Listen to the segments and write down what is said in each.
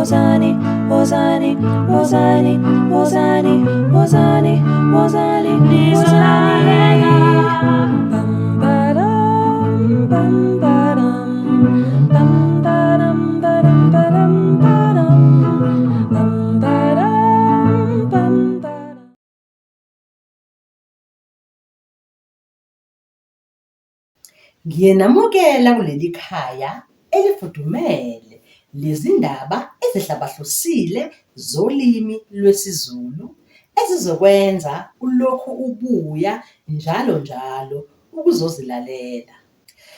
wozani, wozani, wozani, wozani, wozani, wozani, nizolalela. Bam badam, bam badam, bam badam, badam, badam, badam, bam badam, bam badam. Ngiyenamukela kuleli khaya elifudumele lezindaba ezihlabahlosile zolimi lwesiZulu ezizokwenza ulokhu ubuya njalo njalo ukuzozilalela.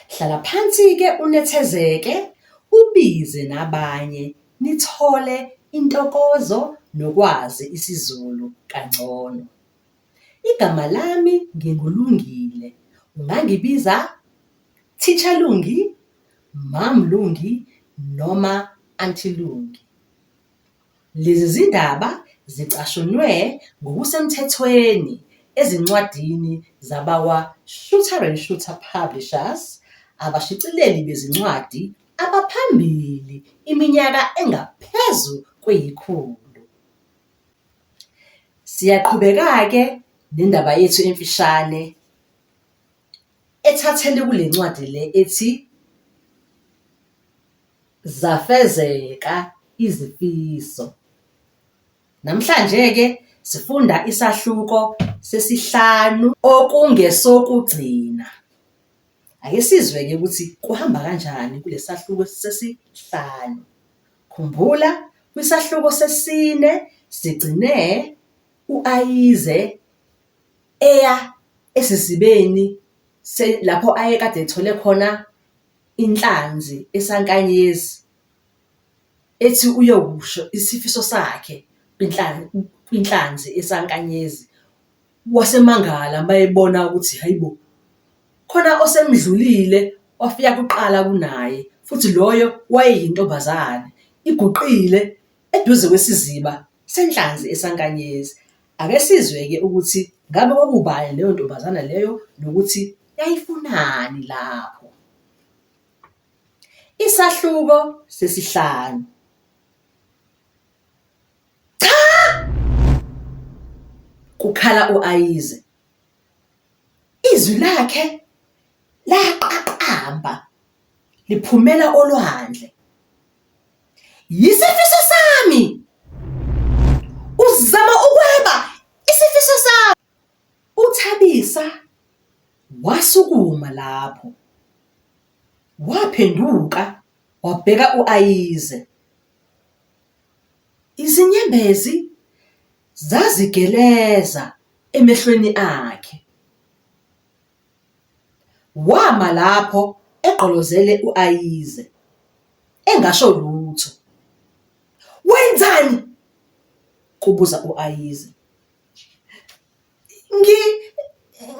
Hlala phansi-ke unethezeke, ubize nabanye nithole intokozo nokwazi isiZulu kangcono. Igama lami nginguLungile. Ungangibiza Teacher Lungi, Mam Lungi noma Auntie Lungi. Lezi zindaba zicashunwe ngokusemthethweni ezincwadini zabakwa-Shooter and Shooter Publishers, abashicileli bezincwadi abaphambili iminyaka engaphezu kwe-100. Siyaqhubeka-ke nendaba yethu emfishane ethathele kule ncwadi le ethi Zafezeka Izifiso. Namhlanje-ke sifunda isahluko sesi-5 okungesokugcina. Ake sizwe-ke ukuthi kuhamba kanjani kule sahluko sesi-5. Khumbula kwisahluko sesi-4 sigcine u-Ayize eya esizibeni lapho ayekade ethole khona inhlanzi esankanyezi ethi uyokusho isifiso sakhe kwinhlanzi esankanyezi. Wasemangala mayebona ukuthi hayibo, khona osemdlulile wafika kuqala kunaye, futhi loyo wayeyintombazane iguqile eduze kwesiziba senhlanzi esankanyezi. Ake sizwe-ke ukuthi ngabe kwakubani leyo ntombazana leyo nokuthi yayifunani lapho. Isahluko sesi-5. Cha! Kukhala u-Ayize. Izwi lakhe laqaqamba liphumela olwandle. Yisifiso sami! Uzama ukweba isifiso sami! UThabisa wasukuma lapho, waphenduka wabheka u-Ayize. Izinyembezi zazigeleza emehlweni akhe. Wama lapho egqolozele u-Ayize engasho lutho. Wenzani? Kubuza u-Ayize.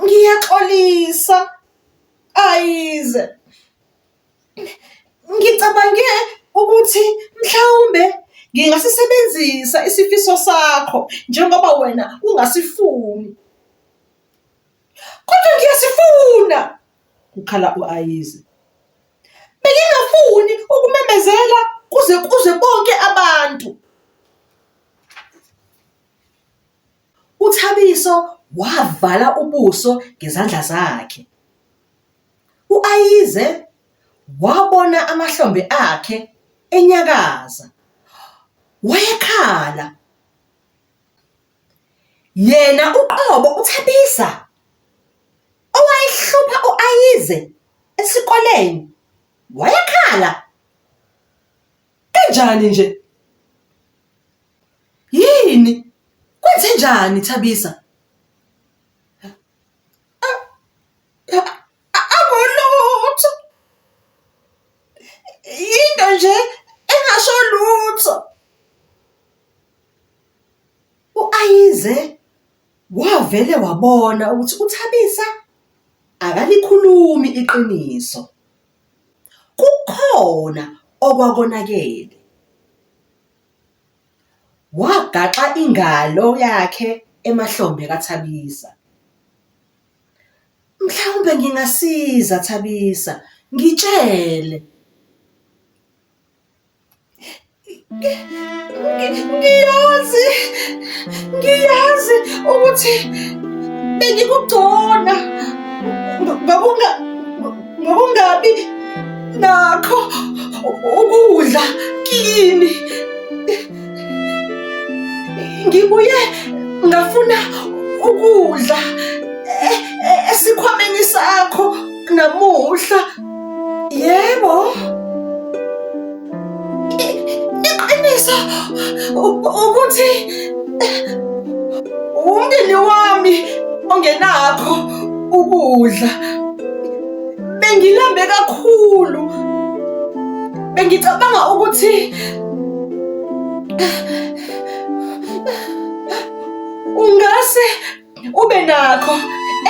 Ngiyaxolisa, Ayize. Ngicabange ukuthi mhlawumbe ngingasisebenzisa isifiso sakho njengoba wena ungasifuni. Kodwa ngiyasifuna, kukhala u-Ayize. Bengingafuni ukumemezela kuze bonke abantu. uThabiso wavala ubuso ngezandla zakhe. U-Ayize wabona amahlombe akhe enyakaza. Wayekhala. Yena uqobo uThabisa owayehlupha u-Ayize esikoleni wayekhala. Kanjani nje? Yini? Kwenze njani Thabisa? Akulutho. Into nje engasho lutho. U-Ayize wavele wabona ukuthi uThabisa akalikhulumi iqiniso. Kukhona okwakonakele. Wagaxa ingalo yakhe emahlombe kaThabisa. Mhlawumbe ngingasiza Thabisa, ngitshele. Ngiyazi ukuthi bengikugcona ngokungabi nakho ukudla kini. Ngibuye ngafuna ukudla esikhwameni sakho namuhla. Yebo, iqiniso ukuthi umndeni wami ongenakho ukudla. Bengilambe kakhulu, bengicabanga ukuthi ungase ube nakho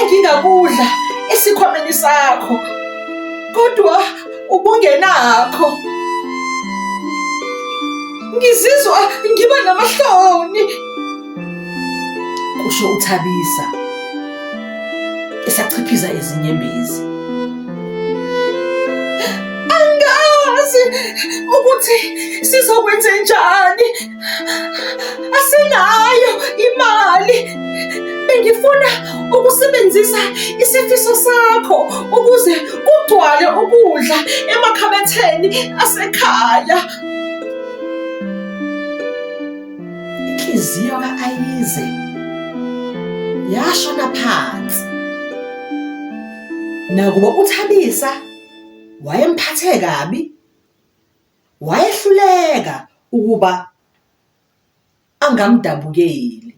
engingakudla esikhwameni sakho, kodwa ubungenakho. Ngizizwa ngiba namahloni, kusho uThabisa esachiphiza izinyembezi. Angazi ukuthi sizokwenzenjani, asinayo imali. Bengifuna ukusebenzisa isifiso sakho ukuze kugcwale ukudla emakhabetheni asekhaya. Inhliziyo ka-Ayize yashona phansi. Nakuba uThabisa wayemphathe kabi, wayehluleka ukuba angamdabukeli.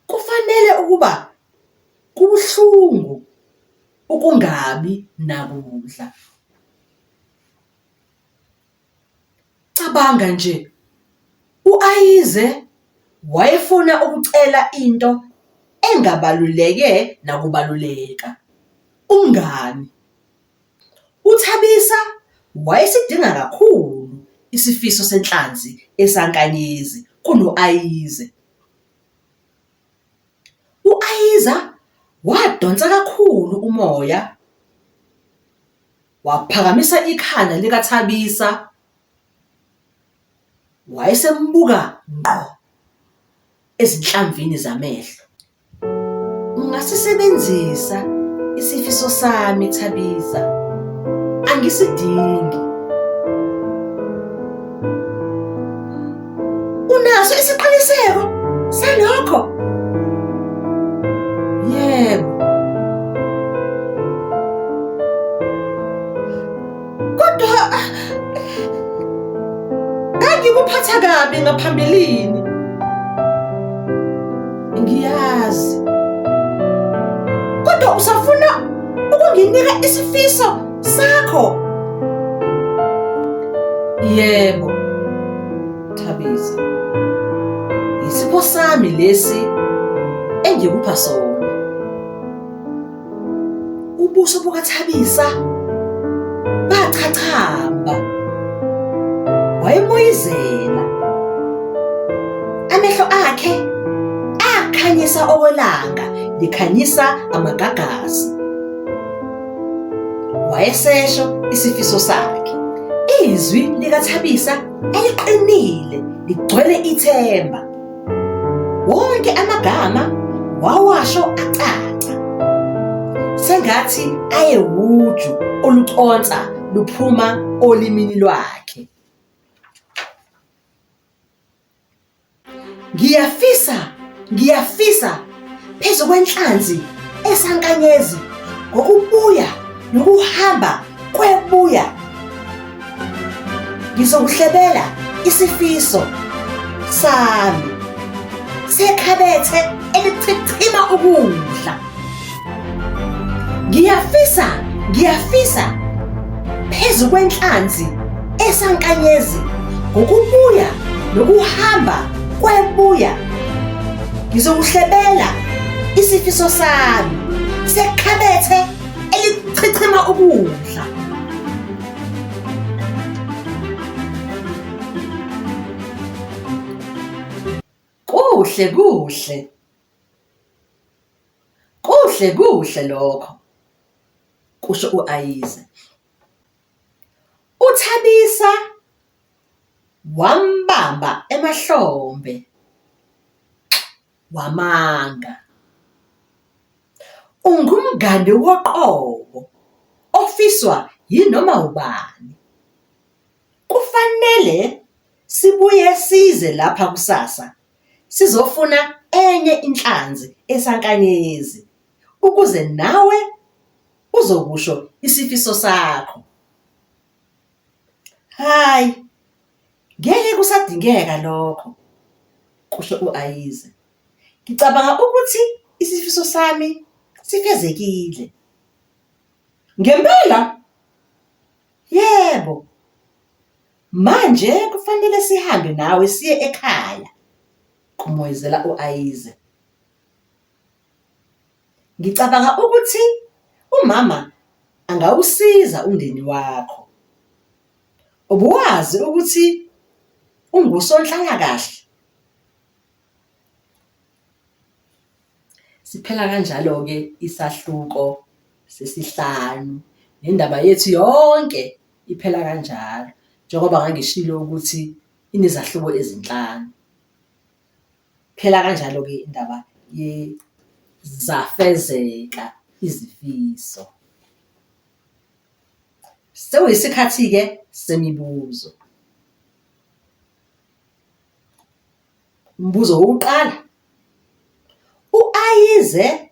Kufanele ukuba kubuhlungu ukungabi nakudla. Cabanga nje, u-Ayize wayefuna ukucela into engabaluleke nakubaluleka, umngani. uThabisa wayesidinga kakhulu isifiso senhlanzi esankanyezi kuno-Ayize. U-Ayiza wadonsa kakhulu umoya, waphakamisa ikhanda likaThabisa, wayesembuka ngqo ezinhlamvini zamehlo. Ungasisebenzisa isifiso sami Thabisa, angisidingi. Unaso isiqiniseko salokho? Yebo. Kodwa ngangikuphatha kabi ngaphambilini. Ngiyazi. Kodwa usafuna ukunginika isifiso sakho? Yebo, Thabisa. Isipho sami lesi engikupha sona. Ubuso bukaThabisa bachachamba, wayemoyizela. Amehlo akhe akhanyisa okwelanga likhanyisa amagagasi. Wayesesho isifiso sakhe. Izwi likaThabisa eliqinile ligcwele ithemba. Wonke amagama wawasho acaca, sengathi ayewuju oluconsa luphuma olimini lwakhe. Ngiyafisa phezu kwenhlanzi esankanyezi ngokubuya nokuhamba kwebuya. Ngizokuhlebela isifiso sami sekhabethe elichichima ukudla. Ngiyafisa phezu kwenhlanzi esankanyezi ngokubuya nokuhamba kwebuya. Ngizokuhlebela isifiso sami sekhabethe elichichima ukudla. Kuhle lokho, kusho u-Ayize. uThabisa wambamba emahlombe wamanga. Ungumngane woqobo ofiswa yinoma ubani. Kufanele sibuye size lapha kusasa sizofuna enye inhlanzi esankanyezi ukuze nawe uzokusho isifiso sakho. Hayi, ngeke kusadingeka lokho, kusho u-Ayize. Ngicabanga ukuthi isifiso sami sifezekile. Ngempela? Yebo. Manje kufanele sihambe nawe siye ekhaya, kumoyizela u-Ayize. Ngicabanga ukuthi umama angawusiza umndeni wakho. Ubuwazi ukuthi ungusonhlalakahle? Siphela kanjalo-ke isahluko sesihlanu nendaba yethu yonke iphela kanjalo, njengoba ngangishilo ukuthi inezahluko ezinhlanu. Phela kanjalo-ke indaba zafezeka izifiso. Sekuyisikhathi-ke semibuzo. Umbuzo wokuqala, u-Ayize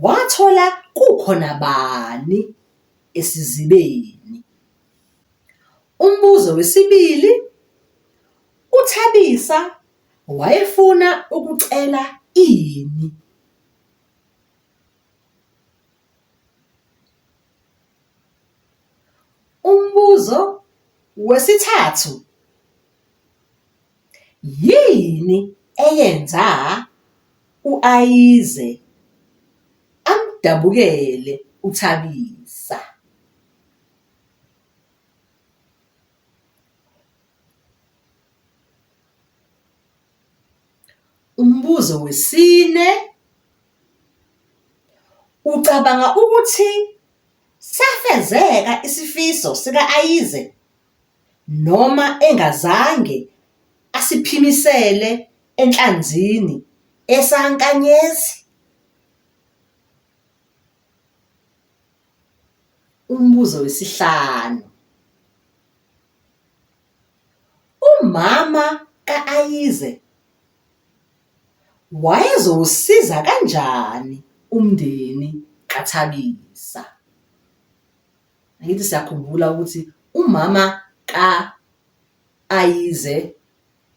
wathola kukhona bani esizibeni? Umbuzo wesibili, uThabisa wayefuna ukucela ini? Umbuzo wesithathu, yini eyenza u-Ayize amdabukele uThabisa? Umbuzo wesine, ucabanga ukuthi safezeka isifiso sika-Ayize noma engazange asiphimisele enhlanzini esankanyezi? Umbuzo wesihlanu, umama ka-Ayize wayezowusiza kanjani umndeni kaThabisa? Angithi siyakhumbula ukuthi umama ka-Ayize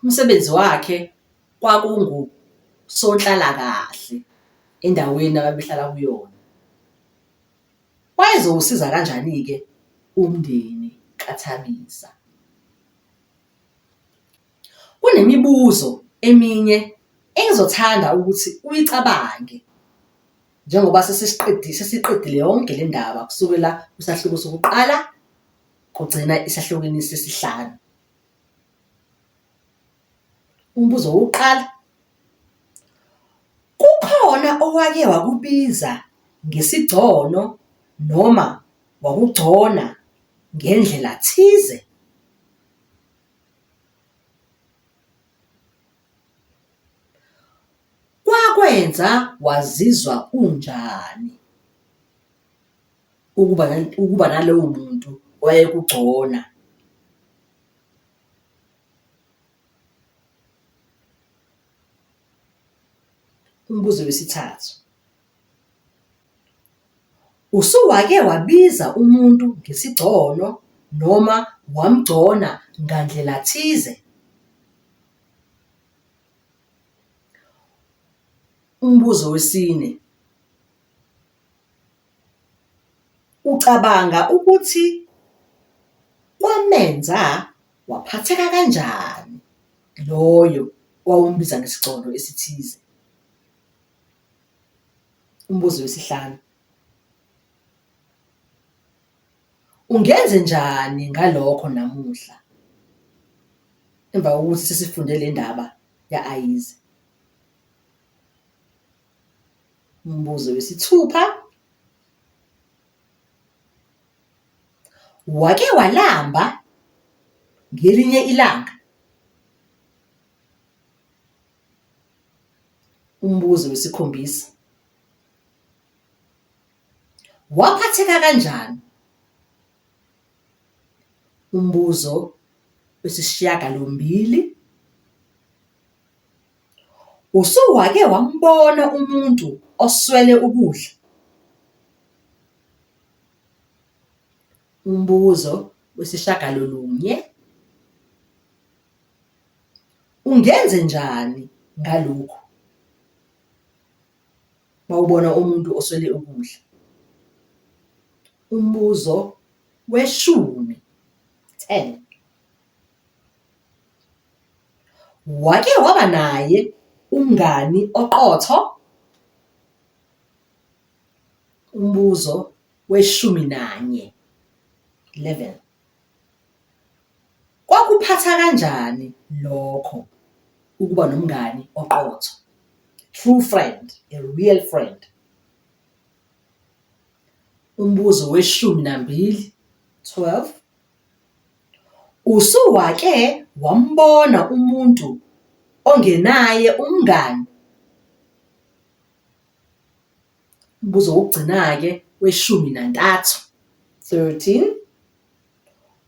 umsebenzi wakhe kwakungusonhlalakahle endaweni ababehlala kuyona. Wayezowusiza kanjani-ke umndeni kaThabisa? Kunemibuzo eminye engizothanda ukuthi uyicabange njengoba sesiqedile yonke le ndaba kusukela kwisahluko sokuqala kugcina isahlukweni sesihlanu. Umbuzo wokuqala, kukhona owake wakubiza ngesigcono noma wakugcona ngendlela thize? Kwakwenza wazizwa unjani ukuba nalowo muntu wayekugcona? Umbuzo wesithathu, usuwake wabiza umuntu ngesigcono noma wamgcona ngandlela thize? Umbuzo wesine, ucabanga ukuthi kwamenza waphatheka kanjani loyo owawumbiza ngesigcono esithize? Umbuzo wesihlanu, ungenze njani ngalokho namuhla emva kokuthi sesifunde le ndaba ya-Ayize? Umbuzo wesithupha, wake walamba Ngelinye ilanga, umbuzo wesikhombisa, waphatheka kanjani? Umbuzo wesishiyagalombili, usuwake wambona umuntu oswele ukudla? Umbuzo wesishiyagalolunye, ungenze njani ngalokhu mawubona umuntu oswele ukudla? Umbuzo weshumi, 10, wake waba naye umngani oqotho? Umbuzo weshumi nanye, 11, kwakuphatha kanjani lokho ukuba nomngani oqotho? True friend, a real friend. Umbuzo weshumi nambili, 12, usuwake wambona umuntu ongenaye umngani? Umbuzo wokugcina-ke weshumi nantathu, 13,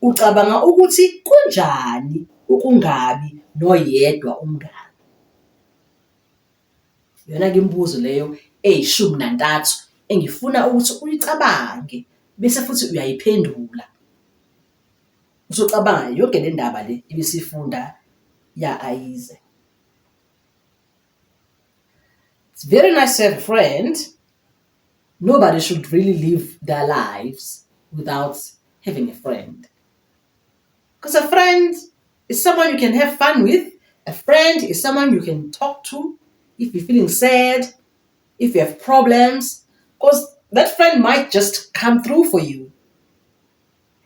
ucabanga ukuthi kunjani ukungabi noyedwa umngani? Iyona-ke imibuzo leyo eyishumi nantathu engifuna ukuthi uyicabange bese futhi uyayiphendula. Usucabanga yonke le ndaba le ebisifunda ya-Ayize. It's very nice to have a friend. Nobody should really live their lives without having a friend. Because a friend is someone you can have fun with. A friend is someone you can talk to if you're feeling sad, if you have problems, because that friend might just come through for you.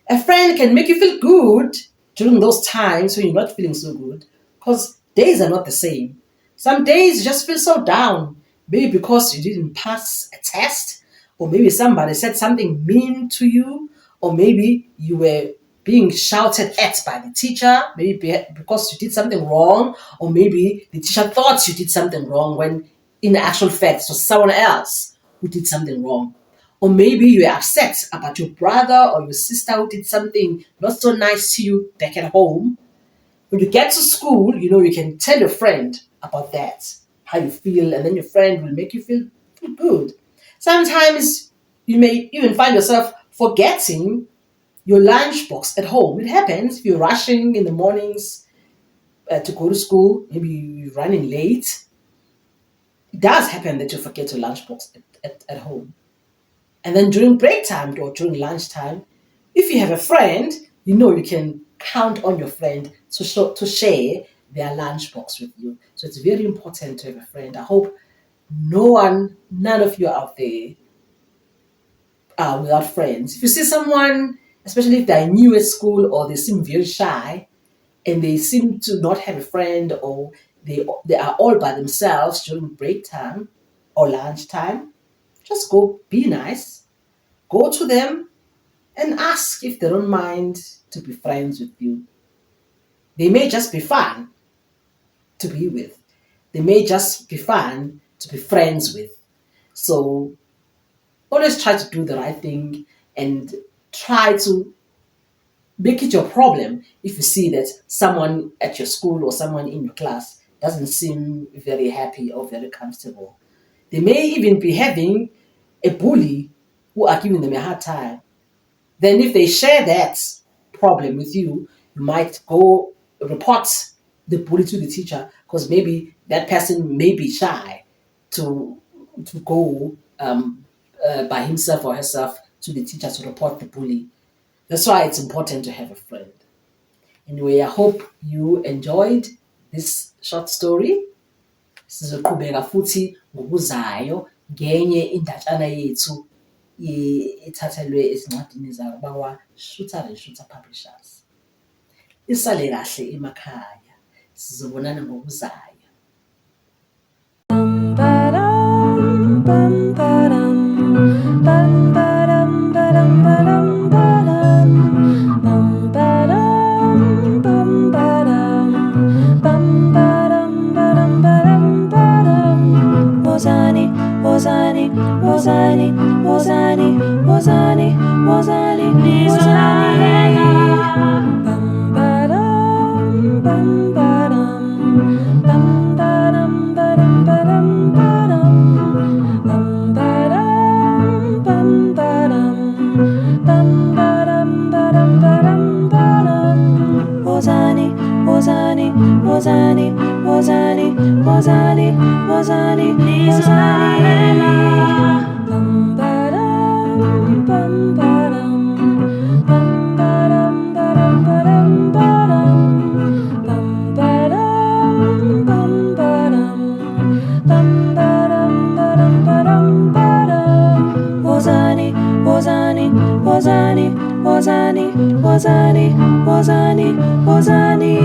A friend can make you feel good during those times when you're not feeling so good, because days are not the same. Some days you just feel so down, maybe because you didn't pass a test, or maybe somebody said something mean to you, or maybe you were being shouted at by the teacher, maybe because you did something wrong, or maybe the teacher thought you did something wrong when in actual fact it was someone else who did something wrong. Or maybe you were upset about your brother or your sister who did something not so nice to you back at home. When you get to school, you can tell your friend about that, how you feel, and then your friend will make you feel good. Sometimes you may even find yourself forgetting your lunchbox at home. It happens if you're rushing in the mornings to go to school, maybe you're running late. It does happen that you forget your lunchbox at home. And then during break time or during lunchtime, if you have a friend, you can count on your friend to share their lunchbox with you. So it's very important to have a friend. I hope none of you out there are without friends. If you see someone, especially if they're new at school or they seem very shy and they seem to not have a friend, or they are all by themselves during break time or lunchtime, just go be nice. Go to them and ask if they don't mind to be friends with you. They may just be fun to be with. They may just be fun to be friends with. So always try to do the right thing and try to make it your problem if you see that someone at your school or someone in your class doesn't seem very happy or very comfortable. They may even be having a bully who are giving them a hard time. Then if they share that problem with you, you might go report the bully to the teacher, because maybe that person may be shy to go by himself or herself to the teacher to report the bully. That's why it's important to have a friend. Anyway, I hope you enjoyed this short story. Sizoqhubeka futhi ngokuzayo ngenye indatshana yethu ethathelwe ezincwadini bakwa-Shooter and Shooter Publishers. Isale kahle emakhaya. Sizobonana ngokuzayo. Bum ba dum wozani, wozani, wozani, wozani, wozani. Bam badam, bam badam, bam badam, badam, badam, badam, bam badam, bam badam, bam badam, badam, badam, badam. Wozani, wozani, wozani, wozani, wozani, wozani, wozani. Bam badam, bam badam, bam badam, badam, badam, badam, bam badam, bam badam, bam badam, badam, badam, badam. Wozani, wozani, wozani, wozani, wozani, wozani, wozani.